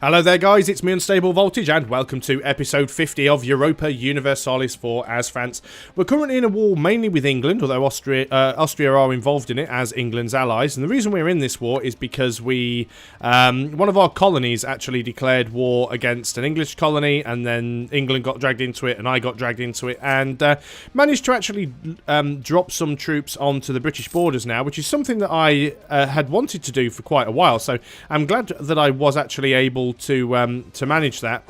Hello there guys, it's me Unstable Voltage and welcome to episode 50 of Europa Universalis IV as France. We're currently in a war mainly with England, although Austria are involved in it as England's allies. And the reason we're in this war is because one of our colonies actually declared war against an English colony, and then England got dragged into it and I got dragged into it, and managed to actually drop some troops onto the British borders now, which is something that I had wanted to do for quite a while. So I'm glad that I was actually able to manage that.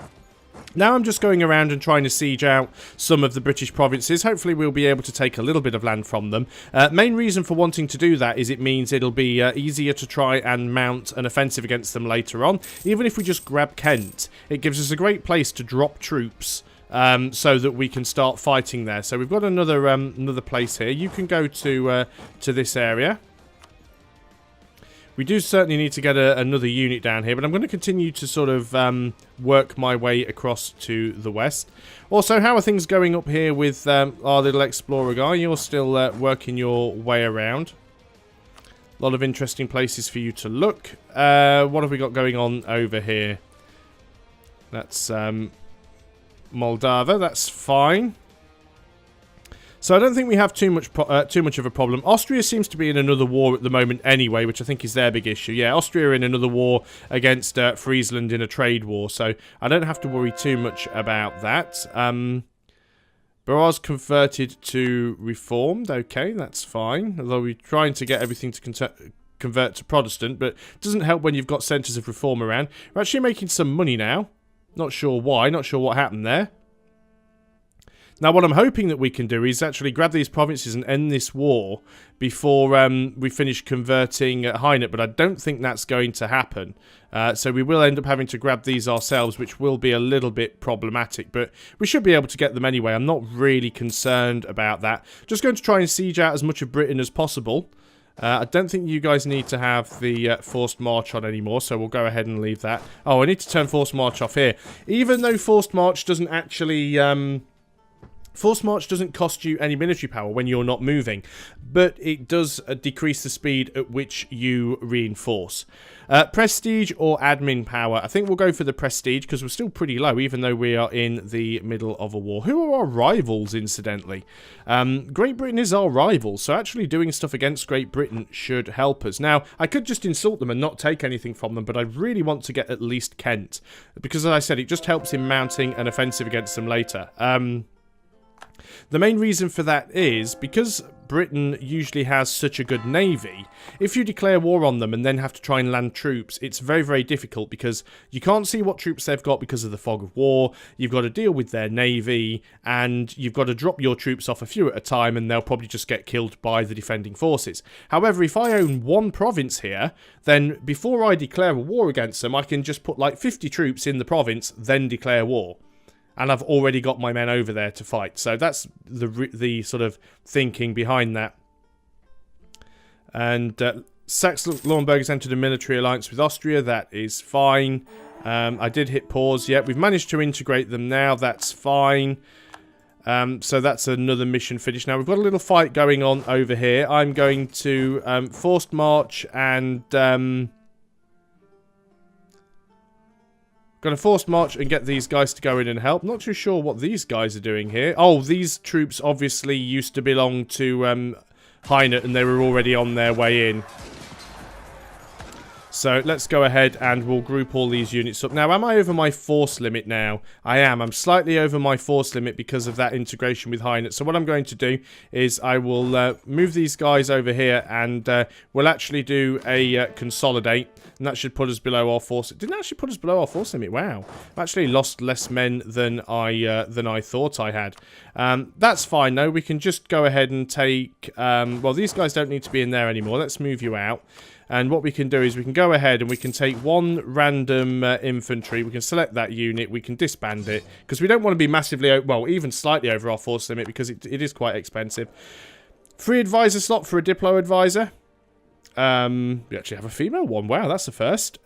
Now I'm just going around and trying to siege out some of the British provinces. Hopefully we'll be able to take a little bit of land from them. Main reason for wanting to do that is it means it'll be easier to try and mount an offensive against them later on. Even if we just grab Kent, it gives us a great place to drop troops so that we can start fighting there. So we've got another place here. You can go to this area. We do certainly need to get another unit down here, but I'm going to continue to sort of work my way across to the west. Also, how are things going up here with our little explorer guy? You're still working your way around. A lot of interesting places for you to look. What have we got going on over here? That's Moldava. That's fine. So I don't think we have too much of a problem. Austria seems to be in another war at the moment anyway, which I think is their big issue. Yeah, Austria are in another war against Friesland in a trade war, so I don't have to worry too much about that. Baraz converted to Reformed. Okay, that's fine. Although we're trying to get everything to convert to Protestant, but it doesn't help when you've got centres of reform around. We're actually making some money now. Not sure why, not sure what happened there. Now, what I'm hoping that we can do is actually grab these provinces and end this war before we finish converting Hainaut, but I don't think that's going to happen. So we will end up having to grab these ourselves, which will be a little bit problematic, but we should be able to get them anyway. I'm not really concerned about that. Just going to try and siege out as much of Britain as possible. I don't think you guys need to have the forced march on anymore, so we'll go ahead and leave that. Oh, I need to turn forced march off here. Even though forced march doesn't actually... Forced march doesn't cost you any military power when you're not moving, but it does decrease the speed at which you reinforce. Prestige or admin power? I think we'll go for the prestige because we're still pretty low, even though we are in the middle of a war. Who are our rivals, incidentally? Great Britain is our rival, so actually doing stuff against Great Britain should help us. Now, I could just insult them and not take anything from them, but I really want to get at least Kent, because as I said, it just helps in mounting an offensive against them later. The main reason for that is because Britain usually has such a good navy. If you declare war on them and then have to try and land troops, it's very, very difficult because you can't see what troops they've got because of the fog of war. You've got to deal with their navy, and you've got to drop your troops off a few at a time, and they'll probably just get killed by the defending forces. However, if I own one province here, then before I declare a war against them, I can just put like 50 troops in the province, then declare war. And I've already got my men over there to fight. So that's the sort of thinking behind that. And Saxe-Lauenburg has entered a military alliance with Austria. That is fine. I did hit pause. Yeah, we've managed to integrate them now. That's fine. So that's another mission finished. Now, we've got a little fight going on over here. I'm going to forced march and... Going to forced march and get these guys to go in and help. Not too sure what these guys are doing here. Oh, these troops obviously used to belong to Hainaut, and they were already on their way in. So let's go ahead and we'll group all these units up. Now, am I over my force limit now? I am. I'm slightly over my force limit because of that integration with Hainaut. So what I'm going to do is I will move these guys over here, and we'll actually do a consolidate. And that should put us below our force. It didn't actually put us below our force limit. Wow. I've actually lost less men than I thought I had. That's fine, though. We can just go ahead and take... well, these guys don't need to be in there anymore. Let's move you out. And what we can do is we can go ahead and we can take one random infantry. We can select that unit. We can disband it. Because we don't want to be massively... well, even slightly over our force limit because it is quite expensive. Free advisor slot for a Diplo advisor. We actually have a female one. Wow, that's the first.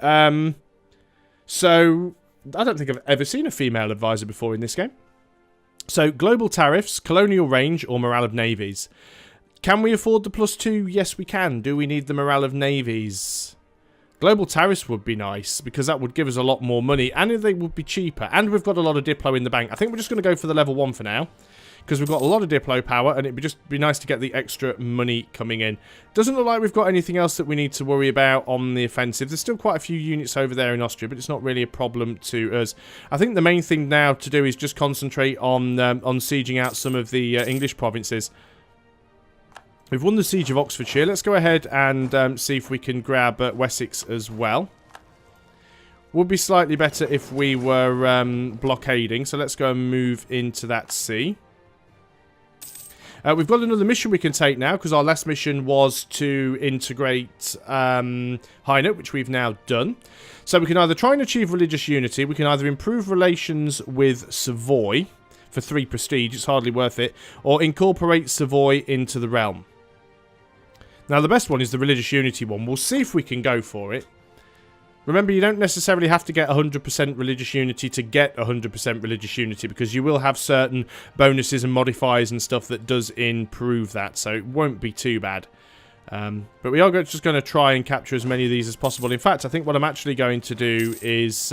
So, I don't think I've ever seen a female advisor before in this game. So, global tariffs, colonial range, or morale of navies. Can we afford the +2? Yes, we can. Do we need the morale of navies? Global tariffs would be nice, because that would give us a lot more money, and they would be cheaper. And we've got a lot of Diplo in the bank. I think we're just going to go for the level 1 for now, because we've got a lot of Diplo power, and it'd be just be nice to get the extra money coming in. Doesn't look like we've got anything else that we need to worry about on the offensive. There's still quite a few units over there in Austria, but it's not really a problem to us. I think the main thing now to do is just concentrate on sieging out some of the English provinces. We've won the Siege of Oxfordshire. Let's go ahead and see if we can grab Wessex as well. Would be slightly better if we were blockading, so let's go and move into that sea. We've got another mission we can take now, because our last mission was to integrate Hainaut, which we've now done. So we can either try and achieve religious unity, we can either improve relations with Savoy for 3 prestige, it's hardly worth it, or incorporate Savoy into the realm. Now the best one is the religious unity one. We'll see if we can go for it. Remember, you don't necessarily have to get 100% religious unity to get 100% religious unity, because you will have certain bonuses and modifiers and stuff that does improve that, so it won't be too bad. But we are just going to try and capture as many of these as possible. In fact, I think what I'm actually going to do is...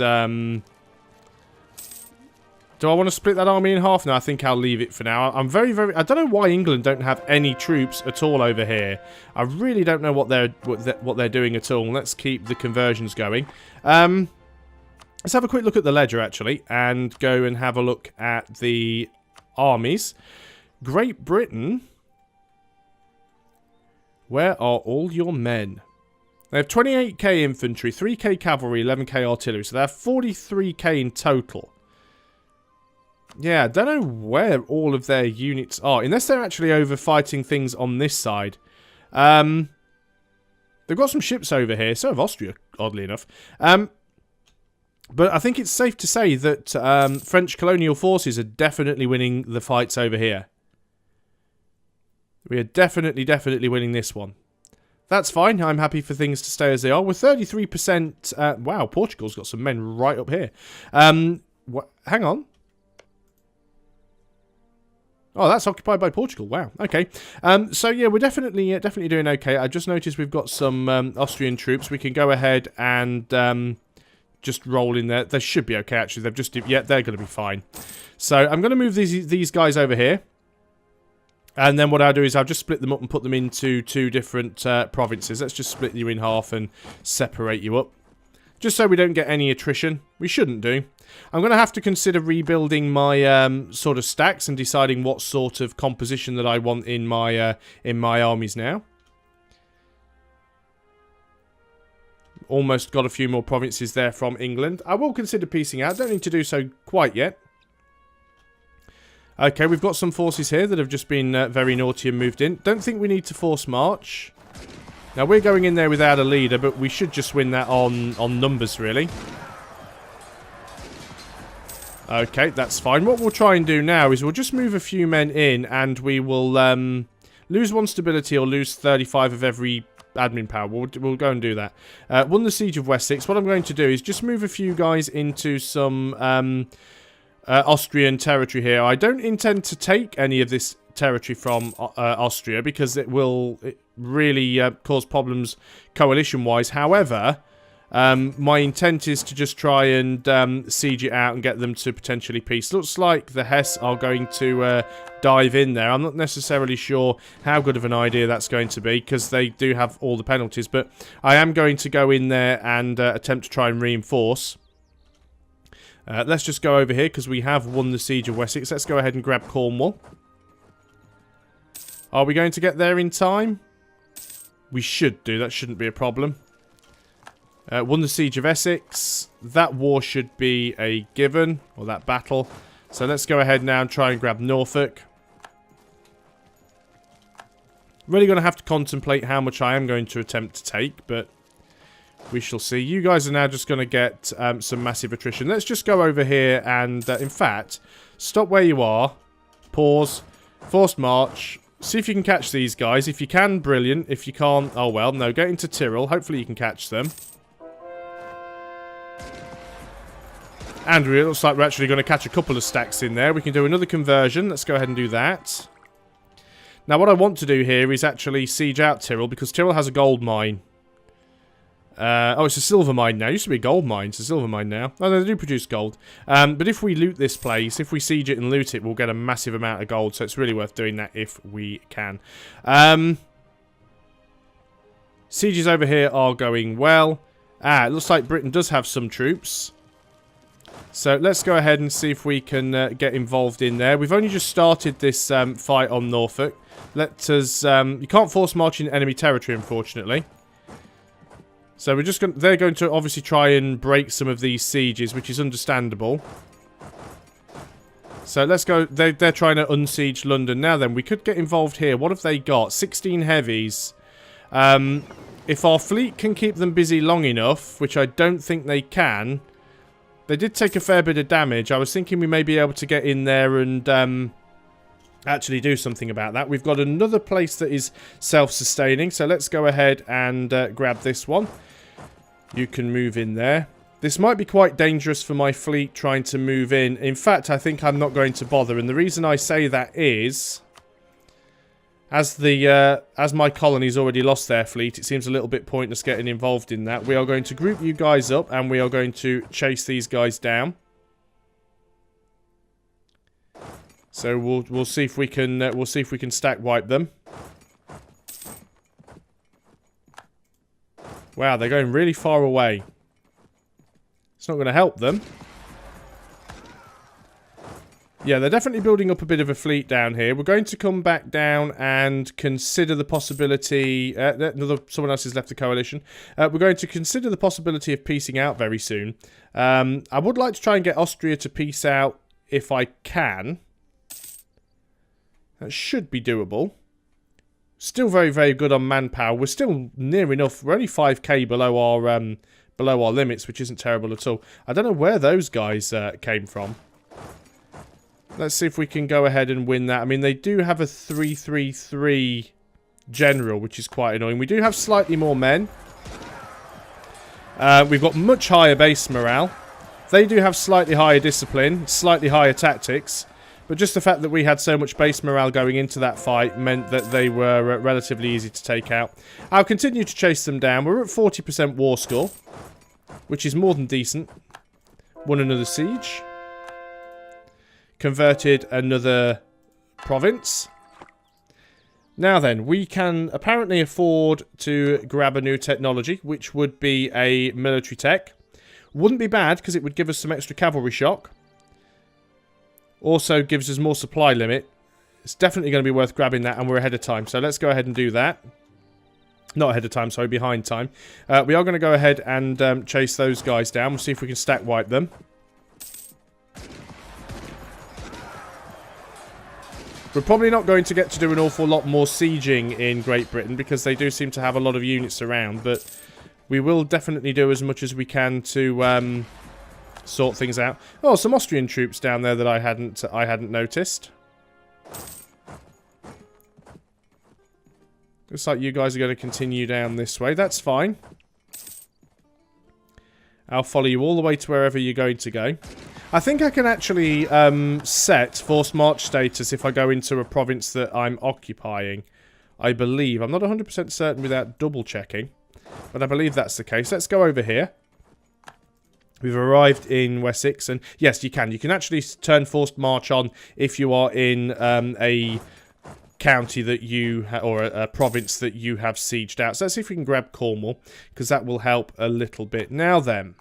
do I want to split that army in half? No, I think I'll leave it for now. I'm very... I don't know why England don't have any troops at all over here. I really don't know what they're doing at all. Let's keep the conversions going. Let's have a quick look at the ledger, actually, and go and have a look at the armies. Great Britain. Where are all your men? They have 28k infantry, 3k cavalry, 11k artillery. So they have 43k in total. Yeah, I don't know where all of their units are, unless they're actually over fighting things on this side. They've got some ships over here, so have Austria, oddly enough. But I think it's safe to say that French colonial forces are definitely winning the fights over here. We are definitely winning this one. That's fine, I'm happy for things to stay as they are. We're 33%... wow, Portugal's got some men right up here. Hang on. Oh, that's occupied by Portugal. Wow. Okay. So yeah, we're definitely doing okay. I just noticed we've got some Austrian troops. We can go ahead and just roll in there. They should be okay. Actually, they've just they're going to be fine. So I'm going to move these guys over here, and then what I'll do is I'll just split them up and put them into 2 different provinces. Let's just split you in half and separate you up, just so we don't get any attrition. We shouldn't do. I'm going to have to consider rebuilding my sort of stacks and deciding what sort of composition that I want in my armies now. Almost got a few more provinces there from England. I will consider piecing out. Don't need to do so quite yet. Okay, we've got some forces here that have just been very naughty and moved in. Don't think we need to force march. Now, we're going in there without a leader, but we should just win that on numbers, really. Okay, that's fine. What we'll try and do now is we'll just move a few men in, and we will lose 1 stability or lose 35 of every admin power. We'll go and do that. Won the Siege of Wessex. What I'm going to do is just move a few guys into some Austrian territory here. I don't intend to take any of this territory from Austria, because it will really cause problems coalition-wise. However... my intent is to just try and siege it out and get them to potentially peace. Looks like the Hesse are going to dive in there. I'm not necessarily sure how good of an idea that's going to be, because they do have all the penalties, but I am going to go in there and attempt to try and reinforce. Let's just go over here, because we have won the Siege of Wessex. Let's go ahead and grab Cornwall. Are we going to get there in time? We should do. That shouldn't be a problem. Won the Siege of Essex. That war should be a given, or that battle. So let's go ahead now and try and grab Norfolk. Really going to have to contemplate how much I am going to attempt to take, but we shall see. You guys are now just going to get some massive attrition. Let's just go over here and, in fact, stop where you are. Pause. Forced march. See if you can catch these guys. If you can, brilliant. If you can't, oh well. No, get into Tyrol. Hopefully you can catch them. And it looks like we're actually going to catch a couple of stacks in there. We can do another conversion. Let's go ahead and do that. Now, what I want to do here is actually siege out Tyrol, because Tyrol has a gold mine. Oh, it's a silver mine now. It used to be a gold mine. It's a silver mine now. Oh, they do produce gold. But if we loot this place, if we siege it and loot it, we'll get a massive amount of gold. So it's really worth doing that if we can. Sieges over here are going well. It looks like Britain does have some troops. So let's go ahead and see if we can get involved in there. We've only just started this fight on Norfolk. Let us... you can't force march in enemy territory, unfortunately. So we're just they're going to obviously try and break some of these sieges, which is understandable. So let's go. They're trying to unsiege London. Now then, we could get involved here. What have they got? 16 heavies. If our fleet can keep them busy long enough, which I don't think they can... They did take a fair bit of damage. I was thinking we may be able to get in there and actually do something about that. We've got another place that is self-sustaining, so let's go ahead and grab this one. You can move in there. This might be quite dangerous for my fleet trying to move in. In fact, I think I'm not going to bother, and the reason I say that is... As my colony's already lost their fleet, it seems a little bit pointless getting involved in that. We are going to group you guys up, and we are going to chase these guys down. So we'll see if we can stack wipe them. Wow, they're going really far away. It's not going to help them. Yeah, they're definitely building up a bit of a fleet down here. We're going to come back down and consider the possibility... someone else has left the coalition. We're going to consider the possibility of peacing out very soon. I would like to try and get Austria to peace out if I can. That should be doable. Still very, very good on manpower. We're still near enough. We're only 5k below our limits, which isn't terrible at all. I don't know where those guys came from. Let's see if we can go ahead and win that. I mean, they do have a 333 general, which is quite annoying. We do have slightly more men. We've got much higher base morale. They do have slightly higher discipline, slightly higher tactics. But just the fact that we had so much base morale going into that fight meant that they were relatively easy to take out. I'll continue to chase them down. We're at 40% war score, which is more than decent. Won another siege. Converted another province. Now then, we can apparently afford to grab a new technology, which would be a military tech. Wouldn't be bad, because it would give us some extra cavalry shock. Also gives us more supply limit. It's definitely going to be worth grabbing that, and we're ahead of time. So let's go ahead and do that. Not ahead of time, sorry, behind time. We are going to go ahead and chase those guys down. We'll see if we can stack wipe them. We're probably not going to get to do an awful lot more sieging in Great Britain because they do seem to have a lot of units around, but we will definitely do as much as we can to sort things out. Oh, some Austrian troops down there that I hadn't noticed. Looks like you guys are going to continue down this way. That's fine. I'll follow you all the way to wherever you're going to go. I think I can actually set forced march status if I go into a province that I'm occupying. I believe. I'm not 100% certain without double checking. But I believe that's the case. Let's go over here. We've arrived in Wessex. And yes, you can. You can actually turn forced march on if you are in a county that you... or a province that you have sieged out. So let's see if we can grab Cornwall. Because that will help a little bit. Now then.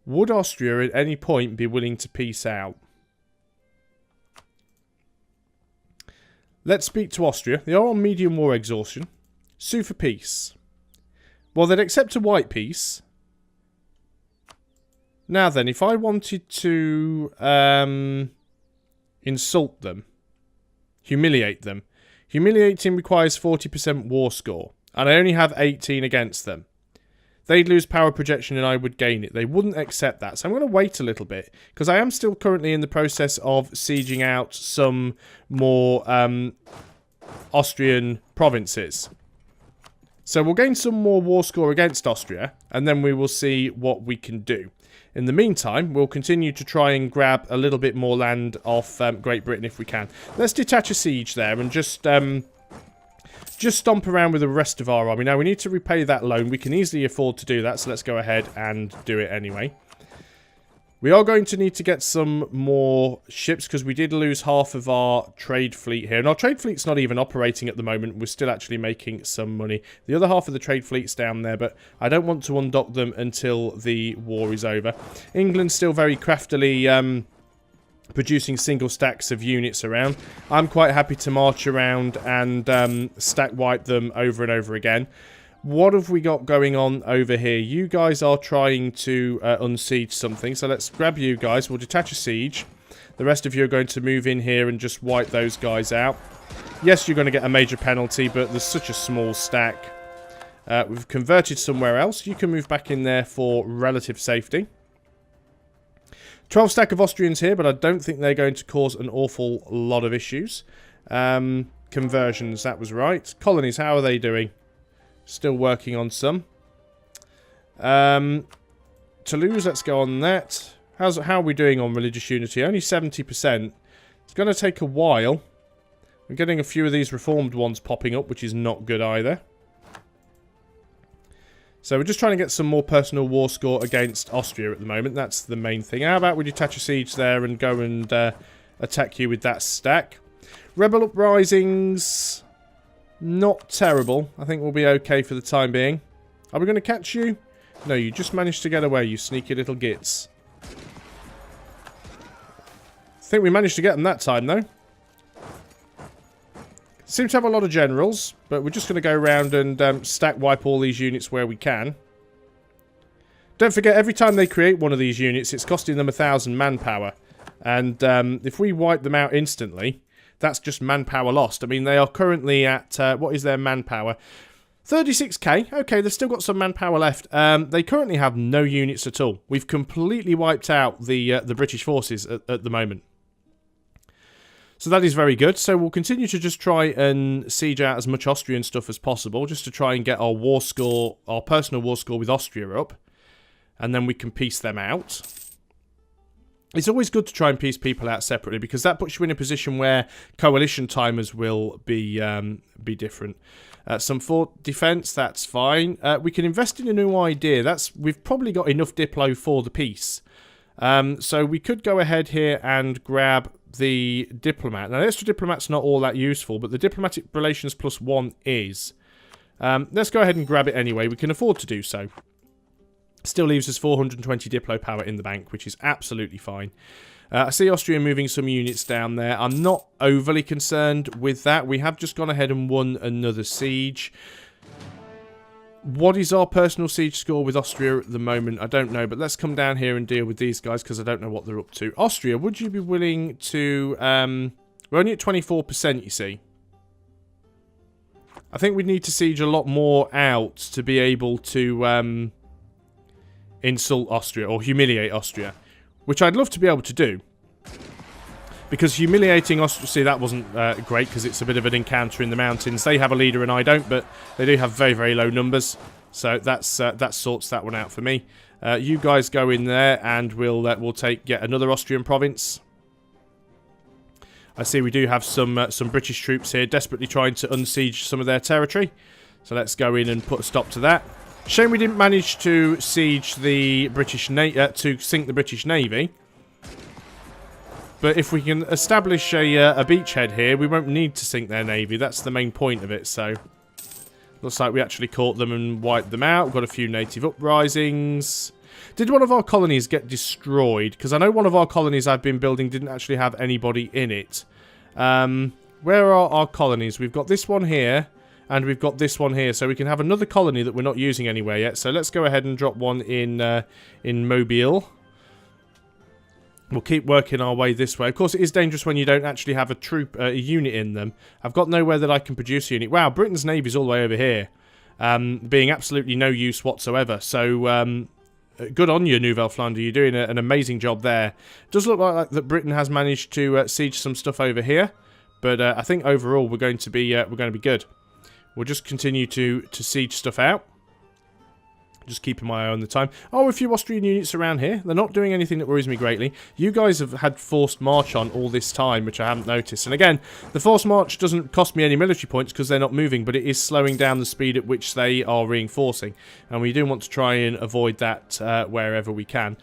Would Austria at any point be willing to peace out? Let's speak to Austria. They are on medium war exhaustion. Sue for peace. Well, they'd accept a white peace. Now then, if I wanted to insult them, humiliate them. Humiliating requires 40% war score. And I only have 18 against them. They'd lose power projection and I would gain it. They wouldn't accept that. So I'm going to wait a little bit. Because I am still currently in the process of sieging out some more Austrian provinces. So we'll gain some more war score against Austria. And then we will see what we can do. In the meantime, we'll continue to try and grab a little bit more land off Great Britain if we can. Let's detach a siege there and just just stomp around with the rest of our army. Now, we need to repay that loan. We can easily afford to do that, so let's go ahead and do it anyway. We are going to need to get some more ships because we did lose half of our trade fleet here. And our trade fleet's not even operating at the moment. We're still actually making some money. The other half of the trade fleet's down there, but I don't want to undock them until the war is over. England's still very craftily producing single stacks of units around. I'm quite happy to march around and stack wipe them over and over again. What have we got going on over here? You guys are trying to unsiege something. So let's grab you guys. We'll detach a siege. The rest of you are going to move in here and just wipe those guys out. Yes, you're going to get a major penalty, but there's such a small stack. We've converted somewhere else. You can move back in there for relative safety. 12 stack of Austrians here, but I don't think they're going to cause an awful lot of issues. Conversions, that was right. Colonies, how are they doing? Still working on some. Toulouse, let's go on that. How are we doing on religious unity? Only 70%. It's going to take a while. We're getting a few of these reformed ones popping up, which is not good either. So we're just trying to get some more personal war score against Austria at the moment. That's the main thing. How about we detach a siege there and go and attack you with that stack? Rebel uprisings... not terrible. I think we'll be okay for the time being. Are we going to catch you? No, you just managed to get away, you sneaky little gits. I think we managed to get them that time, though. Seem to have a lot of generals, but we're just going to go around and stack wipe all these units where we can. Don't forget, every time they create one of these units, it's costing them 1,000 manpower. And if we wipe them out instantly... that's just manpower lost. I mean, they are currently at, what is their manpower? 36k. Okay, they've still got some manpower left. They currently have no units at all. We've completely wiped out the British forces at the moment. So that is very good. So we'll continue to just try and siege out as much Austrian stuff as possible, just to try and get our war score, our personal war score with Austria up. And then we can piece them out. It's always good to try and piece people out separately because that puts you in a position where coalition timers will be different. Some fort defense, that's fine. We can invest in a new idea. We've probably got enough Diplo for the peace. So we could go ahead here and grab the diplomat. Now, the extra diplomat's not all that useful, but the diplomatic relations +1 is. Let's go ahead and grab it anyway. We can afford to do so. Still leaves us 420 Diplo power in the bank, which is absolutely fine. I see Austria moving some units down there. I'm not overly concerned with that. We have just gone ahead and won another siege. What is our personal siege score with Austria at the moment? I don't know, but let's come down here and deal with these guys because I don't know what they're up to. Austria, would you be willing to... we're only at 24%, you see. I think we need to siege a lot more out to be able to... insult Austria or humiliate Austria, which I'd love to be able to do, because humiliating Austria, see, that wasn't great because it's a bit of an encounter in the mountains. They have a leader and I don't, but they do have very, very low numbers, so that sorts that one out for me. You guys go in there and we'll take yet another Austrian province. I see we do have some British troops here desperately trying to unsiege some of their territory, so let's go in and put a stop to that. Shame we didn't manage to siege the British to sink the British Navy. But if we can establish a beachhead here, we won't need to sink their navy. That's the main point of it. So looks like we actually caught them and wiped them out. We've got a few native uprisings. Did one of our colonies get destroyed? Because I know one of our colonies I've been building didn't actually have anybody in it. Where are our colonies? We've got this one here. And we've got this one here, so we can have another colony that we're not using anywhere yet. So let's go ahead and drop one in Mobile. We'll keep working our way this way. Of course, it is dangerous when you don't actually have a unit in them. I've got nowhere that I can produce a unit. Wow, Britain's navy's all the way over here, being absolutely no use whatsoever. So good on you, Nouvelle Flandre. You're doing an amazing job there. It does look like that Britain has managed to siege some stuff over here, but I think overall we're going to be good. We'll just continue to siege stuff out. Just keeping my eye on the time. Oh, a few Austrian units around here. They're not doing anything that worries me greatly. You guys have had forced march on all this time, which I haven't noticed. And again, the forced march doesn't cost me any military points because they're not moving, but it is slowing down the speed at which they are reinforcing. And we do want to try and avoid that wherever we can.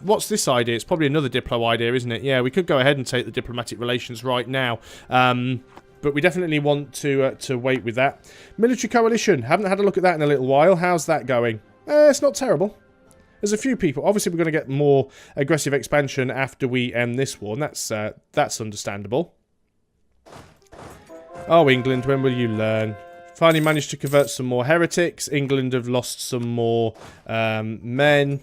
What's this idea? It's probably another Diplo idea, isn't it? Yeah, we could go ahead and take the diplomatic relations right now. But we definitely want to wait with that. Military coalition. Haven't had a look at that in a little while. How's that going? It's not terrible. There's a few people. Obviously, we're going to get more aggressive expansion after we end this war, and that's understandable. Oh, England, when will you learn? Finally managed to convert some more heretics. England have lost some more men.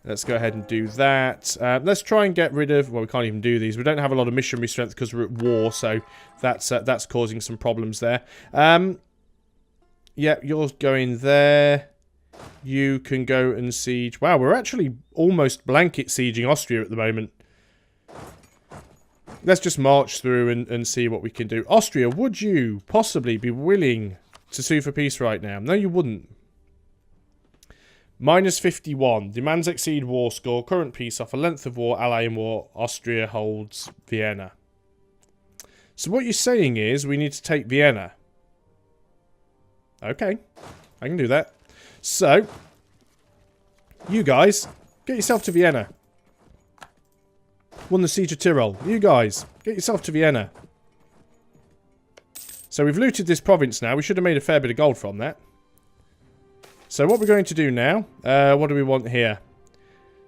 Let's go ahead and do that. Let's try and get rid of... Well, we can't even do these. We don't have a lot of missionary strength because we're at war, so that's causing some problems there. Yeah, you're going there. You can go and siege... Wow, we're actually almost blanket sieging Austria at the moment. Let's just march through and see what we can do. Austria, would you possibly be willing to sue for peace right now? No, you wouldn't. Minus 51. Demands exceed war score. Current peace offer. Length of war. Ally in war. Austria holds Vienna. So what you're saying is we need to take Vienna. Okay. I can do that. So, you guys, get yourself to Vienna. Won the siege of Tyrol. You guys, get yourself to Vienna. So we've looted this province now. We should have made a fair bit of gold from that. So what we're going to do now, what do we want here?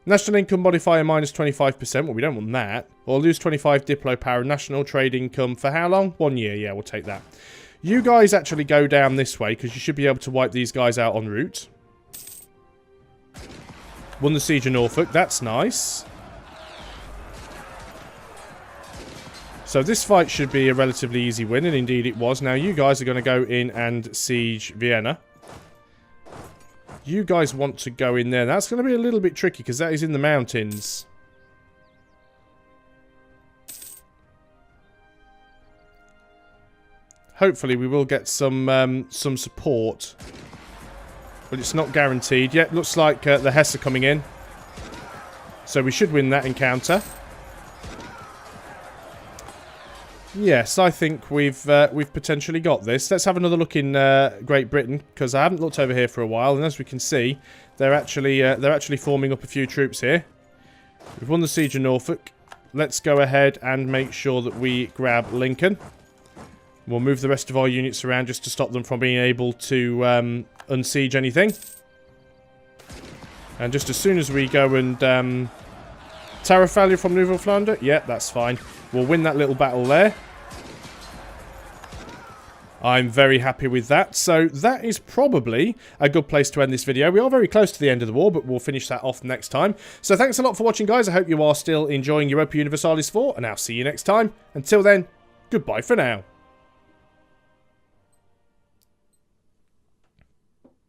National income modifier minus 25%. Well, we don't want that. Or lose 25 Diplo power. National trade income for how long? 1 year. Yeah, we'll take that. You guys actually go down this way because you should be able to wipe these guys out en route. Won the siege of Norfolk. That's nice. So this fight should be a relatively easy win, and indeed it was. Now you guys are going to go in and siege Vienna. You guys want to go in there. That's going to be a little bit tricky because that is in the mountains. Hopefully we will get some support. But it's not guaranteed. Yet looks like the Hesse are coming in. So we should win that encounter. Yes, I think we've potentially got this. Let's have another look in Great Britain, because I haven't looked over here for a while, and as we can see, they're actually forming up a few troops here. We've won the siege of Norfolk. Let's go ahead and make sure that we grab Lincoln. We'll move the rest of our units around just to stop them from being able to unsiege anything. And just as soon as we go and tariff failure from Naval Flounder, yeah, that's fine. We'll win that little battle there. I'm very happy with that. So that is probably a good place to end this video. We are very close to the end of the war, but we'll finish that off next time. So thanks a lot for watching, guys. I hope you are still enjoying Europa Universalis IV, and I'll see you next time. Until then, goodbye for now.